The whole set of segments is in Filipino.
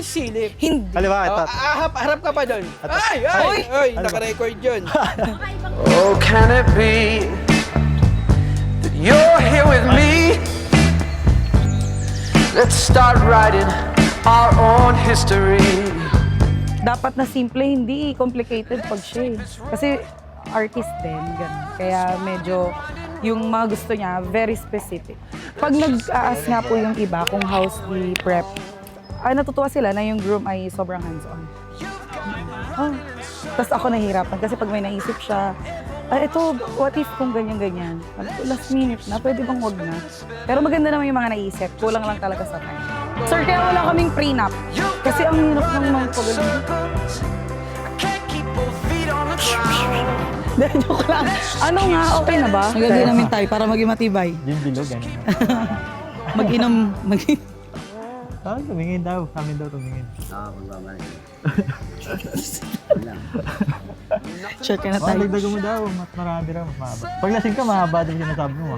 silip. Hindi. Kaliwa, ito. Harap ka pa doon. Ito. Ay, naka-record yun. Oh, can it be that you're here with me? Let's start writing our own history. Dapat na simple, hindi complicated pag siya eh. Kasi artist din, ganun. Kaya medyo yung mga gusto niya, very specific. Pag nag-aas nga po yung iba kung house di prep, natutuwa sila na yung groom ay sobrang hands-on. Oh. Tapos ako nahihirapan kasi pag may naisip siya, ito, what if kung ganyan-ganyan? Last minute na, pwede bang wag na? Pero maganda naman yung mga naisip, kulang lang talaga sa time. Sir, kaya wala kaming prenup. Kasi ang hirap ng mga pagaling. Dahil joke lang. Ano nga, okay na ba? Magagawin namin tayo para maging matibay. Yung bilog, ano. Mag-inom. Tumingin daw. Kami daw tumingin. Sure ka na tayo. Dagdagan mo daw. Mas marami raw. Mas mahaba. Pag lasing ka, mahaba din yung sinasabi mo.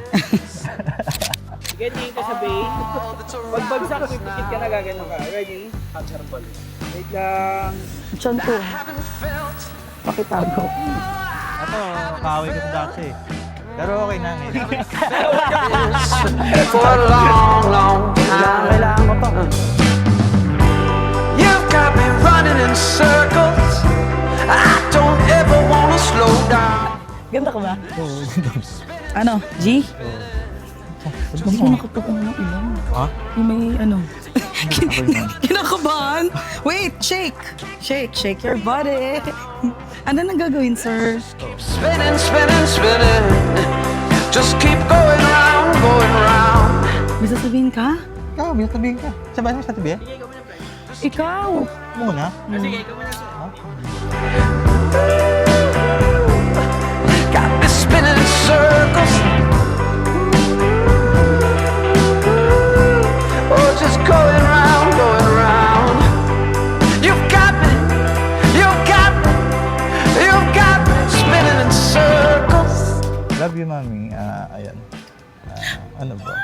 Ganyan ka sabihin. Pag bagsak, pipikit ka na gaganon ka. Ready? Wait lang. Diyan po. Pakitago. Ito, kaaway ko sa dati. Pero okay na. For a long, long time. Kailangan ko to. You've got me running in circles. I don't ever wanna slow down. Ganda ka ba? Oo. Ano? G? Hindi ko nakapag ng ilong. Ha? Yung may ano. Kinakabahan? Wait, shake! Shake your body. Ano nang gagawin, sir? Spinning, spinning, spinning. Just keep going round, going round. May sasabihin ka? Ikaw, may sabihin ka. Sabahin mo sa tabi? Ikaw! Muna. Sige, ikaw muna. Got me spinning in circles. Oh, just going round, going round. You've got me, you've got me, you've got me spinning in circles. Love you, mami. Ayan. Ano ba?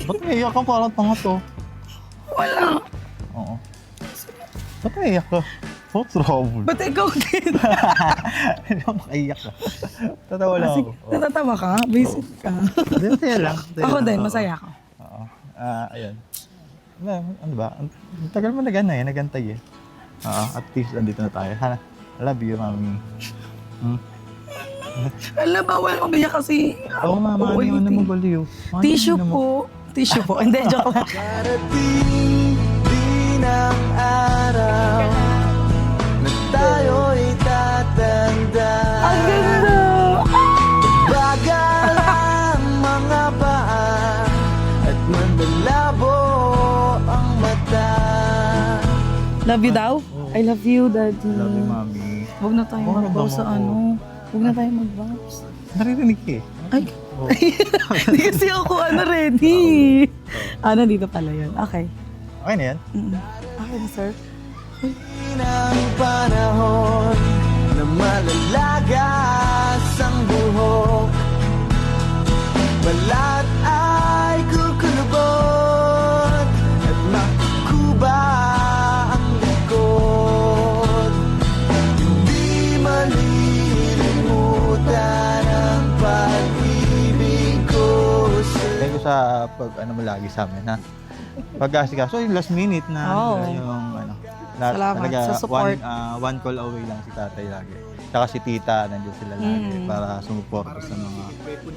Ba't naiyak ka? Parang tanga to. Wala. Oo. Ba't naiyak ka? What's wrong? Ba't ikaw din? Hindi ako makaiyak ka. Tatawa lang ako. Natatawa ka? Visit ka? Hindi, masaya lang. Ako din, masaya ako. Oo. Ayan. Ano ba? Ang tagal mo nagantay eh. Oo, at least andito na tayo. Love you, mami. Alam ba, wala kang biyak kasi. Oo, mama, ano mo baliw? Tissue po. Tissue po. Hindi, joke lang. Darating din ang araw na tayo'y tatanda. Ang ganda! Bagal ang mga paa at manlalabo ang mata. Love you daw? I love you, Daddy. Love you, mami. Huwag na tayo Bakit mag-vow ba sa ako? ano. Huwag na tayo mag-vows. Naririnig ka eh. Ay, hindi kasi ako ready. Dito pala yun. Okay. Okay na yan? Okay na, sir. Ng panahon na malalagas ang buhok, balat ay kukulubot at makukuba ang likod. Hindi malilimutan ang pag-ibig ko sa'yo. Thank you sa ano mo lagi sa amin, ha? Pag-asikaso, yung last minute na Oo. yung ano. Salamat sa support. One call away lang si tatay lagi. Tsaka si tita, nandiyan sila lagi para sumuporta sa mga...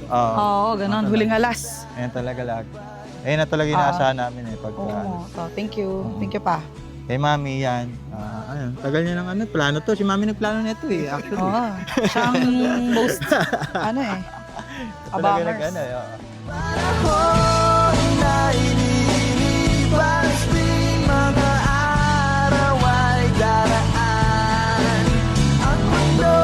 Oo, ganun. Huling alas. Ayan talaga lagi. Ayan na talaga yung inaasahan namin eh. Pag, Oo. Thank you. Thank you pa. kay mami yan. Ayun, tagal niya ng ano, plano to. Si mami nagplano nito eh, actually. Oo. Siya ang most, Talaga abangers. Panahon na inilipas, tuwing mga araw ay daraan. Ang mundo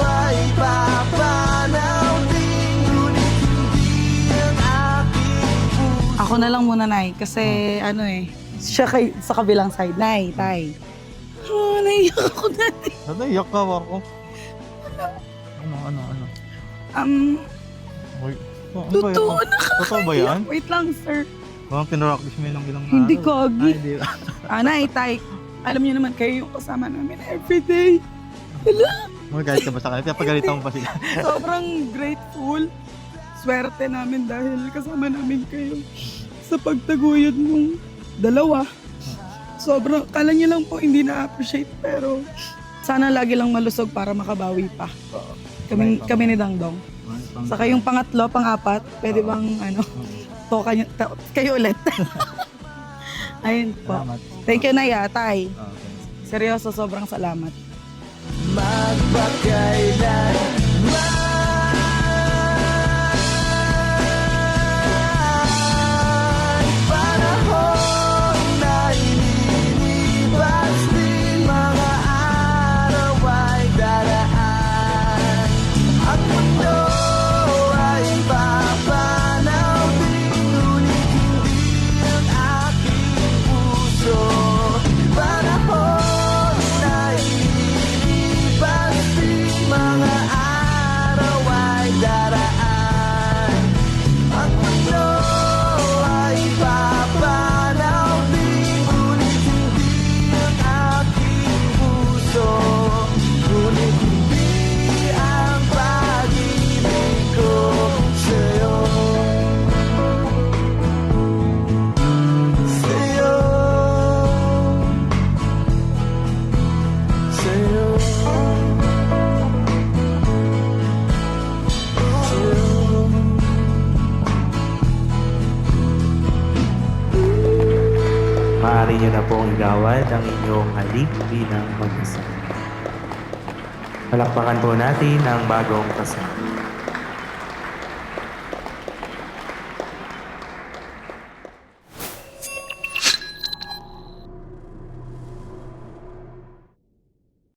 ay papanaw din, ngunit hindi ang aking puso. Ako na lang muna, Nay. Kasi siya sa kabilang side. Nay, tay. Naiyak ako, Nay. Naiyak ka, Marco. Ano? Um, Uy, ano ba totoo yan? na Totoo ba yan? Wait lang, sir. Parang pinrockdish mo yung ilang Hindi araw. kagi. Ay, hindi. Anay, tay, alam niyo naman kayo yung kasama namin everyday. Hala, Magalit ka ba sa kanila? Pinapagalitan mo pa sila. sobrang grateful. Swerte namin dahil kasama namin kayo sa pagtaguyod nung dalawa. Sobrang, kala niyo lang po hindi na-appreciate pero sana lagi lang malusog para makabawi pa. Kami ni Dangdong. Saka yung pangatlo, pang-apat, pwede bang kayo ulit. Ayun po. Salamat. Thank you, Naya, tay. Okay. Seryoso, sobrang salamat. Panahon na inilibas din, mga araw ay daraan. Ang mundo ay papanaw din, ngunit hindi ang aking puso. Panahon na inilibas din, mga araw ay daraan. Ang mundo ay papanaw din, ngunit hindi ang aking puso. Ngunit hindi ang pag-ibig ko sa'yo. Sa'yo. Sa'yo. Maaari niyo na pong igawad ang inyong halik bilang mag-isa. Palakpakan po natin ang bagong kasal.